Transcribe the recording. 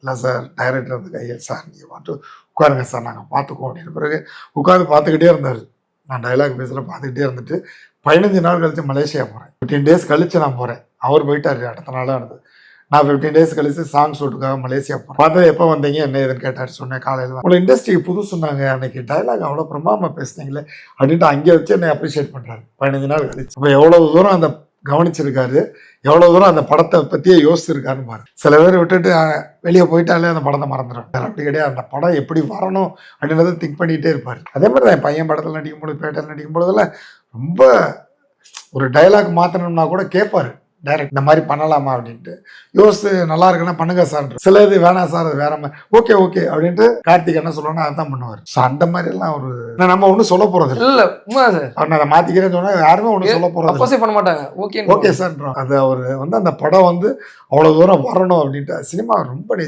இல்லை sir director வந்து கையை சார் நீங்கள் பார்த்து உட்காருங்க சார் நாங்கள் பார்த்துக்குவோம் அப்படின்னு பிறகு உட்காந்து பார்த்துக்கிட்டே இருந்தார். நான் டைலாக் பேசுகிற பார்த்துக்கிட்டே இருந்துட்டு 15 நாள் கழித்து மலேசியா போகிறேன். 15 டேஸ் கழித்து நான் போகிறேன். அவர் போயிட்டார் அடுத்த நாளாக இருந்தது. நான் 15 டேஸ் கழிச்சு சாங் ஷூட்டுக்காக மலேசியா போகிறேன். பார்த்தா எப்போ வந்தீங்க என்ன ஏதுன்னு கேட்டார். சொன்னேன் காலையில் தான். உங்களை இண்டஸ்ட்ரிக்கு புது சொன்னாங்க அன்னைக்கு டைலாக் அவ்வளோ பிரமாதமாக பேசுனீங்களே அப்படின்ட்டு அங்கே வச்சு என்னை அப்ரிஷியேட் பண்ணுறாரு 15 நாள் கழிச்சு. இப்போ எவ்வளோ தூரம் அந்த கவனிச்சிருக்காரு, எவ்வளோ தூரம் அந்த படத்தை பற்றியே யோசிச்சிருக்காருன்னு பாரு. சில பேர் விட்டுட்டு வெளியே போயிட்டாலே அந்த படத்தை மறந்துடும். அப்படி கிடையாது, அந்த படம் எப்படி வரணும் அப்படின்றத திங்க் பண்ணிகிட்டே இருப்பார். அதே மாதிரி தான் என் பையன் படத்தில் நடிக்கும்போது பேட்டையில் நடிக்கும் பொழுதெல்லாம் ரொம்ப ஒரு டைலாக் மாற்றணும்னா கூட கேட்பார் டைரக்ட் இந்த மாதிரி பண்ணலாமா அப்படின்ட்டு யோசிச்சு நல்லா இருக்குன்னா பண்ணுங்க சார். சில இது வேணாம் சார் அது வேற மாதிரி ஓகே ஓகே அப்படின்ட்டு கார்த்திக் என்ன சொல்லுவாங்கன்னா அதான் பண்ணுவார். ஸோ அந்த மாதிரி எல்லாம் ஒரு நம்ம ஒன்றும் சொல்ல போறது இல்லை. அவர் அதை மாத்திக்கிறேன்னு சொன்னா யாருமே ஒன்றும் சொல்ல போறது பண்ண மாட்டாங்க. ஓகே ஓகே சார் அது அவர் வந்து அந்த படம் வந்து அவ்வளோ தூரம் வரணும் அப்படின்ட்டு சினிமா ரொம்ப நேசி